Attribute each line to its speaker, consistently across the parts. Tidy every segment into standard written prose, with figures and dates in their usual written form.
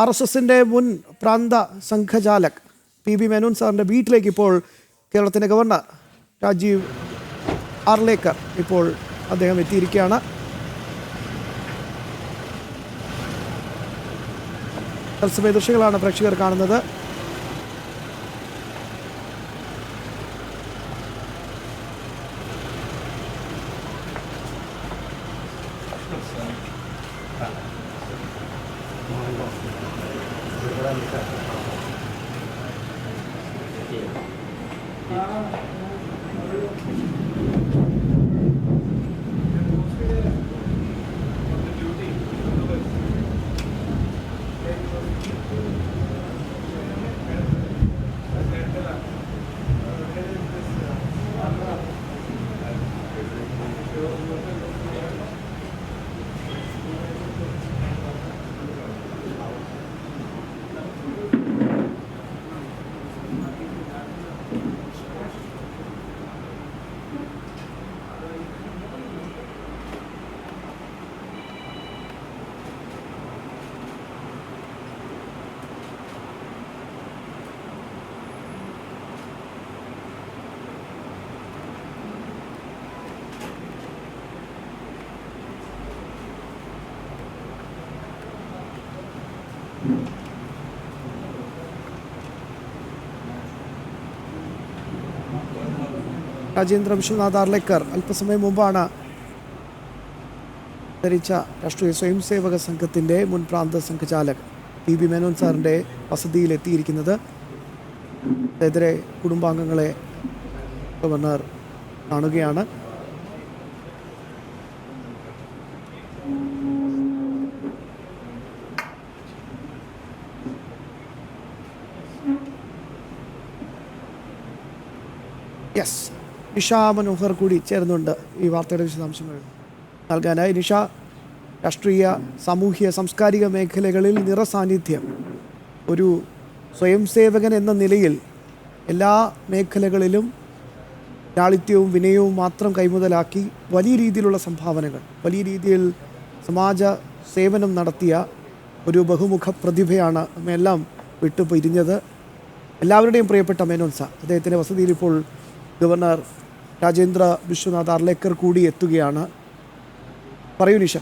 Speaker 1: RSSന്റെ മുൻ പ്രാന്ത സംഘചാലക് PB മേനോൻ സാറിൻ്റെ വീട്ടിലേക്ക് ഇപ്പോൾ കേരളത്തിൻ്റെ ഗവർണർ രാജീവ് ആർലേക്കർ ഇപ്പോൾ അദ്ദേഹം എത്തിയിരിക്കുകയാണ്. തത്സമയ ദൃശ്യങ്ങളാണ് പ്രേക്ഷകർ കാണുന്നത്. രാജേന്ദ്ര വിശ്വനാഥ് ആർലേക്കർ അല്പസമയം മുമ്പാണ് ധരിച്ച രാഷ്ട്രീയ സ്വയംസേവക സംഘത്തിൻ്റെ മുൻ പ്രാന്ത സംഘചാലക് PB മേനോൻ സാറിൻ്റെ വസതിയിലെത്തിയിരിക്കുന്നത്. അദ്ദേഹത്തിൻ്റെ കുടുംബാംഗങ്ങളെ ഗവർണർ കാണുകയാണ്. യെസ്, നിഷ മനോഹർ കൂടി ചേർന്നുണ്ട് ഈ വാർത്തയുടെ വിശദാംശങ്ങൾ നൽകാനായി. നിഷ, രാഷ്ട്രീയ സാമൂഹ്യ സാംസ്കാരിക മേഖലകളിൽ നിറസാന്നിധ്യം, ഒരു സ്വയം സേവകൻ എന്ന നിലയിൽ എല്ലാ മേഖലകളിലും ലാളിത്യവും വിനയവും മാത്രം കൈമുതലാക്കി വലിയ രീതിയിലുള്ള സംഭാവനകൾ, വലിയ രീതിയിൽ സമാജ സേവനം നടത്തിയ ഒരു ബഹുമുഖ പ്രതിഭയാണ് നമ്മെല്ലാം വിട്ടുപിരിഞ്ഞത്. എല്ലാവരുടെയും പ്രിയപ്പെട്ട മേനോൻ സാർ, അദ്ദേഹത്തിൻ്റെ വസതിയിൽ ഇപ്പോൾ ഗവർണർ രാജേന്ദ്ര വിശ്വനാഥ് ആർലേക്കർ കൂടി എത്തുകയാണ്. പറയൂ നിഷ.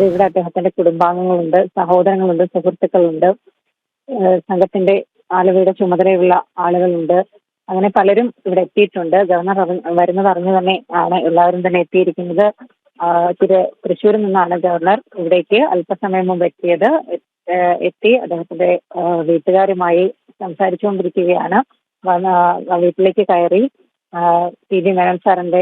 Speaker 2: ഇവിടെ അദ്ദേഹത്തിന്റെ കുടുംബാംഗങ്ങളുണ്ട്, സഹോദരങ്ങളുണ്ട്, സുഹൃത്തുക്കളുണ്ട്, സംഘത്തിന്റെ ആലുവയുടെ ചുമതലയുള്ള ആളുകളുണ്ട്. അങ്ങനെ പലരും ഇവിടെ എത്തിയിട്ടുണ്ട്. ഗവർണർ വരുന്നത് അറിഞ്ഞു തന്നെ ആണ് എല്ലാവരും തന്നെ എത്തിയിരിക്കുന്നത്. തൃശ്ശൂരിൽ നിന്നാണ് ഗവർണർ ഇവിടേക്ക് അല്പസമയം മുമ്പ് എത്തി അദ്ദേഹത്തിന്റെ വീട്ടുകാരുമായി സംസാരിച്ചുകൊണ്ടിരിക്കുകയാണ്. വീട്ടിലേക്ക് കയറി PB മേനോൻ സാറിന്റെ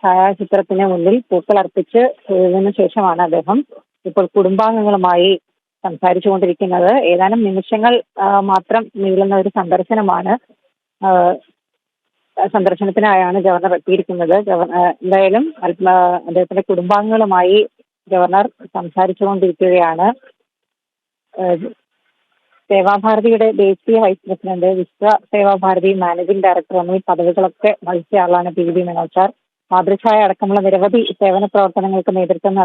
Speaker 2: ഛായാചിത്രത്തിന് മുന്നിൽ പൂക്കൾ അർപ്പിച്ച് ചെയ്തതിനു ശേഷമാണ് അദ്ദേഹം ഇപ്പോൾ കുടുംബാംഗങ്ങളുമായി സംസാരിച്ചുകൊണ്ടിരിക്കുന്നത്. ഏതാനും നിമിഷങ്ങൾ മാത്രം നീളുന്ന ഒരു സന്ദർശനത്തിനായാണ് ഗവർണർ എത്തിയിരിക്കുന്നത്. എന്തായാലും അദ്ദേഹത്തിന്റെ കുടുംബാംഗങ്ങളുമായി ഗവർണർ സംസാരിച്ചുകൊണ്ടിരിക്കുകയാണ്. സേവാഭാരതിയുടെ ദേശീയ വൈസ് പ്രസിഡന്റ്, വിശ്വ സേവാഭാരതി മാനേജിംഗ് ഡയറക്ടർ എന്നീ പദവികളൊക്കെ വഹിച്ച ആളാണ് PB മേനോൻ സാർ. മാതൃഛായ അടക്കമുള്ള നിരവധി സേവന പ്രവർത്തനങ്ങൾക്ക് നേതൃത്വം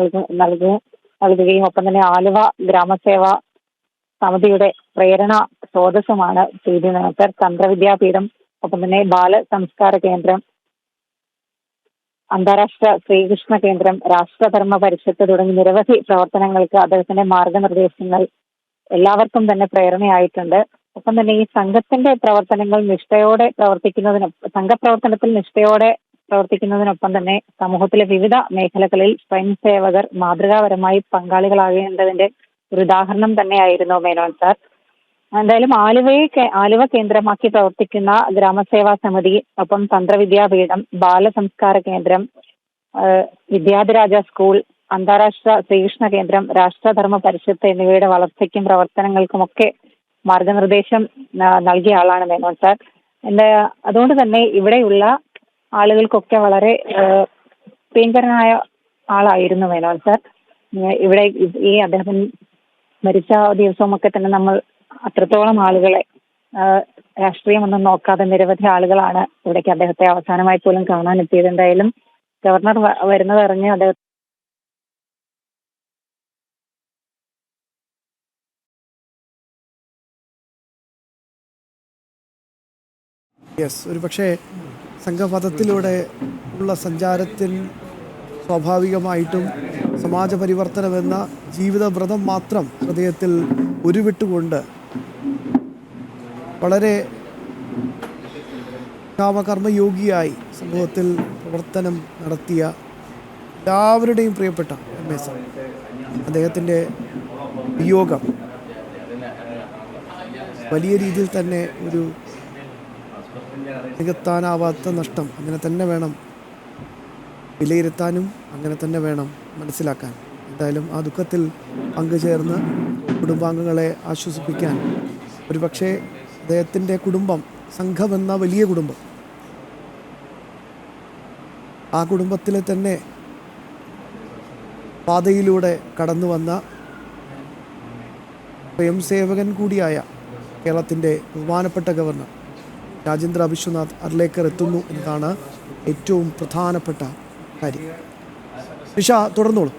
Speaker 2: നൽകുകയും ഒപ്പം തന്നെ ആലുവ ഗ്രാമസേവാ സമിതിയുടെ പ്രേരണ സ്രോതസ്സുമാണ് PB മേനോൻ സാർ. തന്ത്രവിദ്യാപീഠം, ഒപ്പം തന്നെ ബാല സംസ്കാര കേന്ദ്രം, അന്താരാഷ്ട്ര ശ്രീകൃഷ്ണ കേന്ദ്രം, രാഷ്ട്രധർമ്മ പരിഷത്ത് തുടങ്ങി നിരവധി പ്രവർത്തനങ്ങൾക്ക് അദ്ദേഹത്തിന്റെ മാർഗനിർദ്ദേശങ്ങൾ എല്ലാവർക്കും തന്നെ പ്രേരണയായിട്ടുണ്ട്. ഒപ്പം തന്നെ ഈ സംഘത്തിന്റെ പ്രവർത്തനങ്ങൾ സംഘപ്രവർത്തനത്തിൽ നിഷ്ഠയോടെ പ്രവർത്തിക്കുന്നതിനൊപ്പം തന്നെ സമൂഹത്തിലെ വിവിധ മേഖലകളിൽ സ്വയം സേവകർ മാതൃകാപരമായി പങ്കാളികളാകേണ്ടതിന്റെ ഒരു ഉദാഹരണം തന്നെയായിരുന്നു മേനോൻ സാർ. എന്തായാലും ആലുവ കേന്ദ്രമാക്കി പ്രവർത്തിക്കുന്ന ഗ്രാമസേവാ സമിതി, ഒപ്പം തന്ത്രവിദ്യാപീഠം, ബാലസംസ്കാര കേന്ദ്രം, വിദ്യാധിരാജ സ്കൂൾ, അന്താരാഷ്ട്ര ശ്രീകൃഷ്ണ കേന്ദ്രം, രാഷ്ട്രധർമ്മ പരിഷത്ത് എന്നിവയുടെ വളർച്ചയ്ക്കും പ്രവർത്തനങ്ങൾക്കുമൊക്കെ മാർഗനിർദ്ദേശം നൽകിയ ആളാണ് മേനോൻ സാർ. അതുകൊണ്ട് തന്നെ ഇവിടെയുള്ള ആളുകൾക്കൊക്കെ വളരെ പ്രിയങ്കരനായ ആളായിരുന്നു മേനോൻ സാർ. ഇവിടെ ഈ അദ്ദേഹം മരിച്ച ദിവസമൊക്കെ തന്നെ നമ്മൾ അത്രത്തോളം ആളുകളെ രാഷ്ട്രീയമൊന്നും നോക്കാതെ നിരവധി ആളുകളാണ് ഇവിടേക്ക് അദ്ദേഹത്തെ അവസാനമായി പോലും കാണാനെത്തിയത്. എന്തായാലും ഗവർണർ വരുന്നതറിഞ്ഞ് അദ്ദേഹം
Speaker 1: യെസ്, ഒരു പക്ഷേ സംഘപഥത്തിലൂടെ ഉള്ള സഞ്ചാരത്തിൽ സ്വാഭാവികമായിട്ടും സമാജ പരിവർത്തനമെന്ന ജീവിതവ്രതം മാത്രം ഹൃദയത്തിൽ ഉരുവിട്ടുകൊണ്ട് വളരെ കാമകർമ്മയോഗിയായി സമൂഹത്തിൽ പ്രവർത്തനം നടത്തിയ എല്ലാവരുടെയും പ്രിയപ്പെട്ട എം.എ. അദ്ദേഹത്തിൻ്റെ വിയോഗം വലിയ രീതിയിൽ തന്നെ ഒരു നികത്താനാവാത്ത നഷ്ടം, അങ്ങനെ തന്നെ വേണം വിലയിരുത്താനും, അങ്ങനെ തന്നെ വേണം മനസ്സിലാക്കാൻ. എന്തായാലും ആ ദുഃഖത്തിൽ പങ്കുചേർന്ന് കുടുംബാംഗങ്ങളെ ആശ്വസിപ്പിക്കാൻ ഒരുപക്ഷെ അദ്ദേഹത്തിൻ്റെ കുടുംബം, സംഘമെന്ന വലിയ കുടുംബം, ആ കുടുംബത്തിലെ തന്നെ പാതയിലൂടെ കടന്നു വന്ന സ്വയം സേവകൻ കൂടിയായ കേരളത്തിൻ്റെ ബഹുമാനപ്പെട്ട ഗവർണർ രാജേന്ദ്ര വിശ്വനാഥ് അർലേക്കർ എത്തുന്നു എന്നതാണ് ഏറ്റവും പ്രധാനപ്പെട്ട കാര്യം. നിഷ, തുടർന്നോളൂ.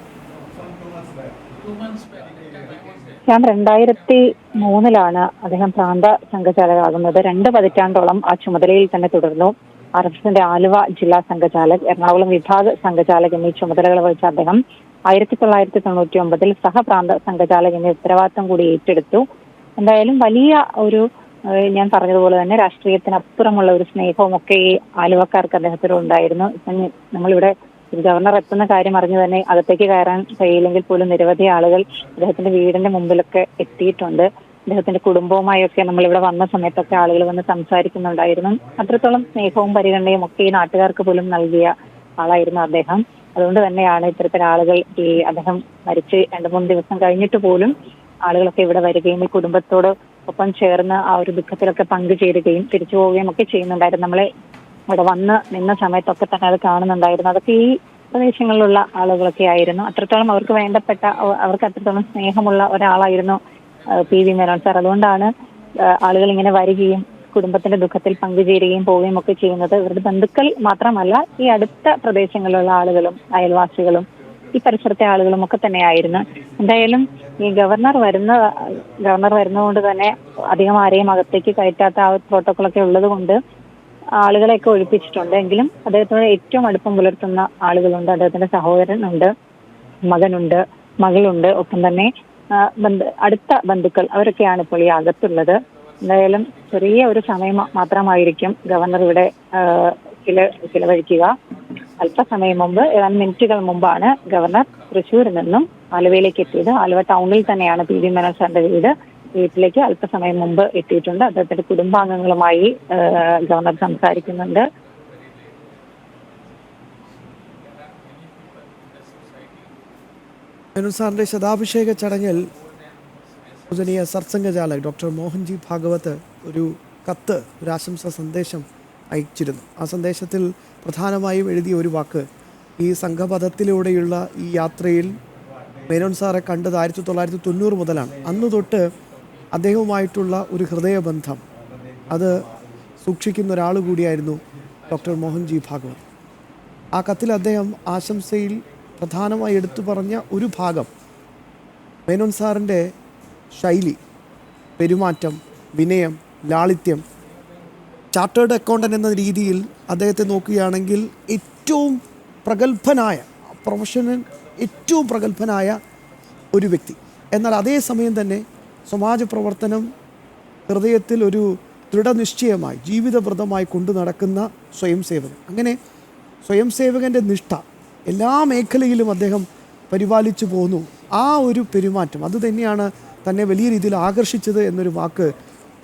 Speaker 2: 2003 അദ്ദേഹം പ്രാന്ത സംഘചാലകരാകുന്നത്. 2 പതിറ്റാണ്ടോളം ആ ചുമതലയിൽ തന്നെ തുടർന്നു. RSSന്റെ ആലുവ ജില്ലാ സംഘചാലക്, എറണാകുളം വിഭാഗ സംഘചാലക് എന്നീ ചുമതലകൾ വഹിച്ച അദ്ദേഹം 1999 സഹപ്രാന്ത സംഘചാലക് എന്നീ ഉത്തരവാദിത്തം കൂടി ഏറ്റെടുത്തു. എന്തായാലും വലിയ ഒരു, ഞാൻ പറഞ്ഞതുപോലെ തന്നെ രാഷ്ട്രീയത്തിനപ്പുറമുള്ള ഒരു സ്നേഹവും ഒക്കെ ഈ ആലുവക്കാർക്ക് അദ്ദേഹത്തിനോട് ഉണ്ടായിരുന്നു. ഇപ്പം നമ്മളിവിടെ ഗവർണർ എത്തുന്ന കാര്യം അറിഞ്ഞു തന്നെ അകത്തേക്ക് കയറാൻ കഴിയില്ലെങ്കിൽ പോലും നിരവധി ആളുകൾ അദ്ദേഹത്തിന്റെ വീടിന്റെ മുമ്പിലൊക്കെ എത്തിയിട്ടുണ്ട്. അദ്ദേഹത്തിന്റെ കുടുംബവുമായൊക്കെ നമ്മളിവിടെ വന്ന സമയത്തൊക്കെ ആളുകൾ വന്ന് സംസാരിക്കുന്നുണ്ടായിരുന്നു. അത്രത്തോളം സ്നേഹവും പരിഗണനയും ഒക്കെ ഈ നാട്ടുകാർക്ക് പോലും നൽകിയ ആളായിരുന്നു അദ്ദേഹം. അതുകൊണ്ട് തന്നെയാണ് ഇത്തരത്തിൽ ആളുകൾ ഈ അദ്ദേഹം മരിച്ച് 2-3 ദിവസം കഴിഞ്ഞിട്ട് പോലും ആളുകളൊക്കെ ഇവിടെ വരികയും ഈ കുടുംബത്തോട് ഒപ്പം ചേർന്ന് ആ ഒരു ദുഃഖത്തിലൊക്കെ പങ്കുചേരുകയും തിരിച്ചു പോവുകയും ഒക്കെ ചെയ്യുന്നുണ്ടായിരുന്നു. നമ്മളെ ഇവിടെ വന്ന് നിന്ന സമയത്തൊക്കെ തന്നെ അത് കാണുന്നുണ്ടായിരുന്നു. അതൊക്കെ ഈ പ്രദേശങ്ങളിലുള്ള ആളുകളൊക്കെ ആയിരുന്നു. അത്രത്തോളം അവർക്ക് വേണ്ടപ്പെട്ട, അവർക്ക് അത്രത്തോളം സ്നേഹമുള്ള ഒരാളായിരുന്നു പി.വി. മേനോൻ സാർ. അതുകൊണ്ടാണ് ആളുകൾ ഇങ്ങനെ വരികയും കുടുംബത്തിന്റെ ദുഃഖത്തിൽ പങ്കുചേരുകയും പോവുകയും ഒക്കെ ചെയ്യുന്നത്. ഇവരുടെ ബന്ധുക്കൾ മാത്രമല്ല, ഈ അടുത്ത പ്രദേശങ്ങളിലുള്ള ആളുകളും അയൽവാസികളും ഈ പരിസരത്തെ ആളുകളും ഒക്കെ തന്നെയായിരുന്നു. എന്തായാലും ഈ ഗവർണർ വരുന്നതുകൊണ്ട് തന്നെ അധികം ആരെയും അകത്തേക്ക് കയറ്റാത്ത ആ പ്രോട്ടോക്കോളൊക്കെ ഉള്ളത് കൊണ്ട് ആളുകളെയൊക്കെ ഒഴിപ്പിച്ചിട്ടുണ്ട്. എങ്കിലും അദ്ദേഹത്തോട് ഏറ്റവും അടുപ്പം പുലർത്തുന്ന ആളുകളുണ്ട്. അദ്ദേഹത്തിന്റെ സഹോദരനുണ്ട്, മകനുണ്ട്, മകളുണ്ട്, ഒപ്പം തന്നെ അടുത്ത ബന്ധുക്കൾ, അവരൊക്കെയാണ് ഇപ്പോൾ ഈ അകത്തുള്ളത്. എന്തായാലും ചെറിയ ഒരു സമയം മാത്രമായിരിക്കും ഗവർണർ ഇവിടെ ചിലവഴിക്കുക. അല്പസമയം മുമ്പ്, ഏതാനും മിനിറ്റുകൾ മുമ്പാണ് ഗവർണർ തൃശ്ശൂരിൽ നിന്നും ആലുവയിലേക്ക് എത്തിയത്. ആലുവ ടൗണിൽ തന്നെയാണ് പി.വി. മേനോൻ സാറിന്റെ വീട്. വീട്ടിലേക്ക് അല്പസമയം മുമ്പ് എത്തിയിട്ടുണ്ട്. അദ്ദേഹത്തിന്റെ കുടുംബാംഗങ്ങളുമായി ഗവർണർ സംസാരിക്കുന്നുണ്ട്.
Speaker 1: മേനോൻ സാറിൻ്റെ ശതാഭിഷേക ചടങ്ങിൽ പൂജനീയ സർസംഘചാലക് ഡോക്ടർ മോഹൻജി ഭാഗവത് ഒരു കത്ത്, ഒരു ആശംസാ സന്ദേശം അയച്ചിരുന്നു. ആ സന്ദേശത്തിൽ പ്രധാനമായും എഴുതിയ ഒരു വാക്ക്, ഈ സംഘപഥത്തിലൂടെയുള്ള ഈ യാത്രയിൽ മേനോൻ സാറെ കണ്ടത് 1990 മുതലാണ്. അന്ന് തൊട്ട് അദ്ദേഹവുമായിട്ടുള്ള ഒരു ഹൃദയബന്ധം അത് സൂക്ഷിക്കുന്ന ഒരാൾ കൂടിയായിരുന്നു ഡോക്ടർ മോഹൻജി ഭാഗവത്. ആ കത്തിൽ അദ്ദേഹം ആശംസയിൽ പ്രധാനമായി എടുത്തു പറഞ്ഞ ഒരു ഭാഗം മേനോൻ സാറിൻ്റെ ശൈലി, പെരുമാറ്റം, വിനയം, ലാളിത്യം. ചാർട്ടേഡ് അക്കൗണ്ടൻ്റ് എന്ന രീതിയിൽ അദ്ദേഹത്തെ നോക്കുകയാണെങ്കിൽ ഏറ്റവും പ്രഗത്ഭനായ, പ്രൊഫഷണൽ ഏറ്റവും പ്രഗത്ഭനായ ഒരു വ്യക്തി. എന്നാൽ അതേസമയം തന്നെ സമാജ പ്രവർത്തനം ഹൃദയത്തിൽ ഒരു ദൃഢനിശ്ചയമായി ജീവിതവ്രതമായി കൊണ്ടു നടക്കുന്ന സ്വയം സേവകൻ. അങ്ങനെ സ്വയം സേവകൻ്റെ നിഷ്ഠ എല്ലാ മേഖലയിലും അദ്ദേഹം പരിപാലിച്ചു പോന്നു. ആ ഒരു പെരുമാറ്റം അത് തന്നെയാണ് തന്നെ വലിയ രീതിയിൽ ആകർഷിച്ചത് എന്നൊരു വാക്ക്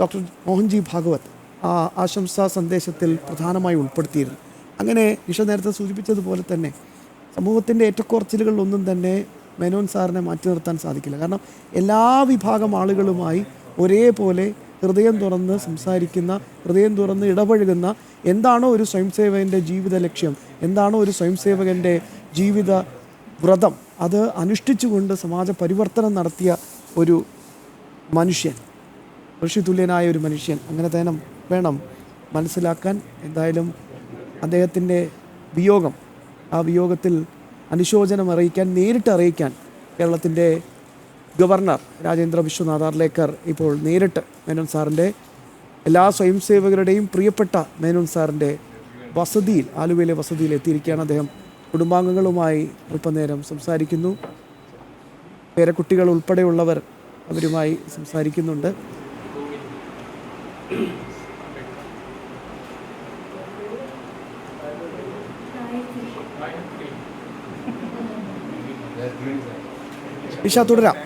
Speaker 1: ഡോക്ടർ മോഹൻജി ഭാഗവത് ആ ആശംസാ സന്ദേശത്തിൽ പ്രധാനമായി ഉൾപ്പെടുത്തിയിരുന്നു. അങ്ങനെ നിഷ നേരത്തെ സൂചിപ്പിച്ചതുപോലെ തന്നെ സമൂഹത്തിൻ്റെ ഏറ്റക്കുറച്ചിലുകളിലൊന്നും തന്നെ മേനോൻ സാറിനെ മാറ്റി നിർത്താൻ സാധിക്കില്ല. കാരണം എല്ലാ വിഭാഗം ആളുകളുമായി ഒരേപോലെ ഹൃദയം തുറന്ന് സംസാരിക്കുന്ന, ഹൃദയം തുറന്ന് ഇടപഴകുന്ന, എന്താണോ ഒരു സ്വയംസേവകൻ്റെ ജീവിത ലക്ഷ്യം, എന്താണോ ഒരു സ്വയംസേവകൻ്റെ ജീവിത വ്രതം, അത് അനുഷ്ഠിച്ചുകൊണ്ട് സമാജ പരിവർത്തനം നടത്തിയ ഒരു മനുഷ്യൻ, ഋഷിതുല്യനായ ഒരു മനുഷ്യൻ. അങ്ങനെ തന്നെ വേണം മനസ്സിലാക്കാൻ. എന്തായാലും അദ്ദേഹത്തിൻ്റെ വിയോഗം, ആ വിയോഗത്തിൽ അനുശോചനം അറിയിക്കാൻ, നേരിട്ട് അറിയിക്കാൻ കേരളത്തിൻ്റെ ഗവർണർ രാജേന്ദ്ര വിശ്വനാഥ് ആർലേക്കർ ഇപ്പോൾ നേരിട്ട് മേനോൻ സാറിൻ്റെ എല്ലാ സ്വയം സേവകരുടെയും പ്രിയപ്പെട്ട മേനോൻ സാറിൻ്റെ വസതിയിൽ, ആലുവയിലെ വസതിയിൽ എത്തിയിരിക്കുകയാണ്. അദ്ദേഹം കുടുംബാംഗങ്ങളുമായി അല്പനേരം സംസാരിക്കുന്നു. പേരക്കുട്ടികൾ ഉൾപ്പെടെയുള്ളവർ അവരുമായി സംസാരിക്കുന്നുണ്ട്. നിഷ, തുടരാം.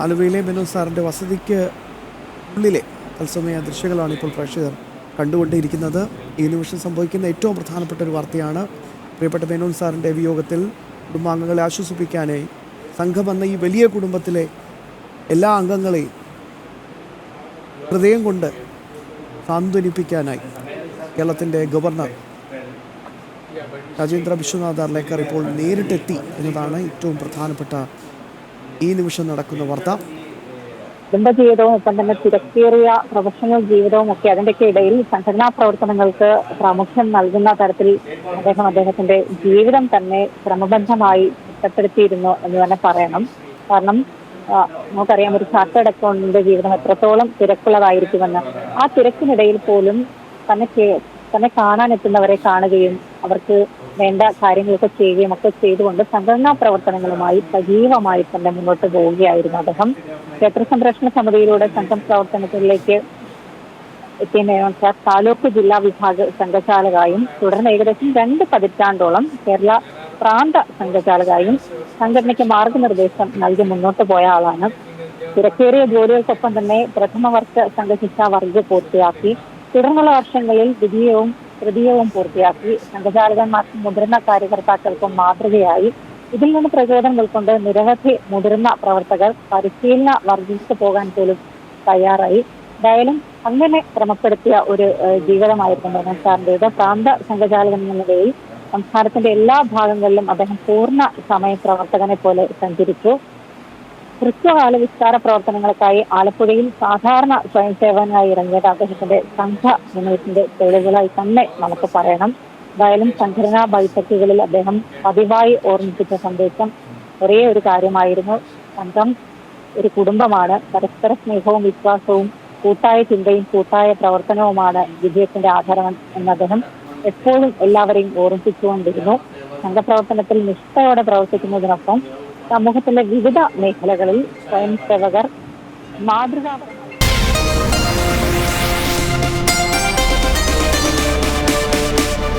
Speaker 1: ആലുവയിലെ മേനോൻ സാറിൻ്റെ വസതിക്ക് ഉള്ളിലെ തത്സമയ ദൃശ്യങ്ങളാണ് ഇപ്പോൾ പ്രേക്ഷകർ കണ്ടുകൊണ്ടിരിക്കുന്നത്. ഈ നിമിഷം സംഭവിക്കുന്ന ഏറ്റവും പ്രധാനപ്പെട്ട ഒരു വാർത്തയാണ്. പ്രിയപ്പെട്ട മേനോൻ സാറിൻ്റെ വിയോഗത്തിൽ കുടുംബാംഗങ്ങളെ ആശ്വസിപ്പിക്കാനായി സംഘം എന്ന ഈ വലിയ കുടുംബത്തിലെ എല്ലാ അംഗങ്ങളെയും ഹൃദയം കൊണ്ട് സാന്ത്വനിപ്പിക്കാനായി കേരളത്തിൻ്റെ ഗവർണർ രാജേന്ദ്ര വിശ്വനാഥ് ആർലേക്കർ ഇപ്പോൾ നേരിട്ടെത്തി എന്നതാണ് ഏറ്റവും പ്രധാനപ്പെട്ട ഈ നിമിഷം നടക്കുന്ന വാർത്ത.
Speaker 2: കുടുംബജീവിതവും ഒപ്പം തന്നെ തിരക്കേറിയ പ്രൊഫഷണൽ ജീവിതവും ഒക്കെ അതിൻ്റെയൊക്കെ ഇടയിൽ സംഘടനാ പ്രവർത്തനങ്ങൾക്ക് പ്രാമുഖ്യം നൽകുന്ന തരത്തിൽ അദ്ദേഹത്തിന്റെ ജീവിതം തന്നെ ക്രമബദ്ധമായി ചിട്ടപ്പെടുത്തിയിരുന്നു എന്ന് തന്നെ പറയണം. കാരണം നമുക്കറിയാം, ഒരു ചാർട്ടേഡ് അക്കൗണ്ടന്റിന്റെ ജീവിതം എത്രത്തോളം തിരക്കുള്ളതായിരിക്കുമെന്ന്. ആ തിരക്കിനിടയിൽ പോലും തന്നെ കാണാനെത്തുന്നവരെ കാണുകയും അവർക്ക് വേണ്ട കാര്യങ്ങളൊക്കെ ചെയ്യുകയും ഒക്കെ ചെയ്തുകൊണ്ട് സംഘടനാ പ്രവർത്തനങ്ങളുമായി സജീവമായി തന്നെ മുന്നോട്ട് പോവുകയായിരുന്നു അദ്ദേഹം. ക്ഷേത്ര സംരക്ഷണ സമിതിയിലൂടെ സംഘം പ്രവർത്തനത്തിലേക്ക് എത്തിയ മേനോൻ സാർ താലൂക്ക് ജില്ലാ വിഭാഗ സംഘചാലകായും തുടർന്ന് ഏകദേശം 2 പതിറ്റാണ്ടോളം കേരള പ്രാന്ത സംഘചാലകായും സംഘടനയ്ക്ക് മാർഗനിർദ്ദേശം നൽകി മുന്നോട്ട് പോയ ആളാണ്. തിരക്കേറിയ ജോലികൾക്കൊപ്പം തന്നെ പ്രഥമ വർഷ സംഘശിക്ഷാ വർഗ പൂർത്തിയാക്കി. തുടർന്നുള്ള വർഷങ്ങളിൽ ദ്വിതീയവും തൃതീയവും പൂർത്തിയാക്കി. സംഘചാലകന്മാർക്കും മുതിർന്ന കാര്യകർത്താക്കൾക്കും മാതൃകയായി. ഇതിൽ നിന്ന് പ്രചോദനം ഉൾക്കൊണ്ട് നിരവധി മുതിർന്ന പ്രവർത്തകർ പരിശീലന വർദ്ധിച്ചു പോകാൻ പോലും തയ്യാറായി. എന്തായാലും അങ്ങനെ ക്രമപ്പെടുത്തിയ ഒരു ജീവിതമായിരുന്നു മേനോൻ സാറിൻ്റെത്. പ്രാന്ത സംഘചാലകൻ എന്ന നിലയിൽ സംസ്ഥാനത്തിന്റെ എല്ലാ ഭാഗങ്ങളിലും അദ്ദേഹം പൂർണ്ണ സമയ പ്രവർത്തകനെ പോലെ സഞ്ചരിച്ചു. ഹ്രസ്വകാല വിസ്താര പ്രവർത്തനങ്ങൾക്കായി ആലപ്പുഴയിൽ സാധാരണ സ്വയം സേവകനായി ഇറങ്ങിയത് അദ്ദേഹത്തിന്റെ സംഘ നിയമത്തിന്റെ തെളിവുകളായി തന്നെ നമുക്ക് പറയണം. എന്തായാലും സംഘടനാ ബൈഠക്കുകളിൽ അദ്ദേഹം പതിവായി ഓർമ്മിപ്പിച്ച സന്ദേശം ഒരേ ഒരു കാര്യമായിരുന്നു: സംഘം ഒരു കുടുംബമാണ്. പരസ്പര സ്നേഹവും വിശ്വാസവും കൂട്ടായ ചിന്തയും കൂട്ടായ പ്രവർത്തനവുമാണ് വിജയത്തിന്റെ ആധാരം എന്ന് അദ്ദേഹം എപ്പോഴും എല്ലാവരെയും ഓർമ്മിപ്പിച്ചുകൊണ്ടിരുന്നു. സംഘപ്രവർത്തനത്തിൽ നിഷ്ഠയോടെ പ്രവർത്തിക്കുന്നതിനൊപ്പം സമൂഹത്തിലെ വിവിധ മേഖലകളിൽ സ്വയം സേവകർ മാതൃകാ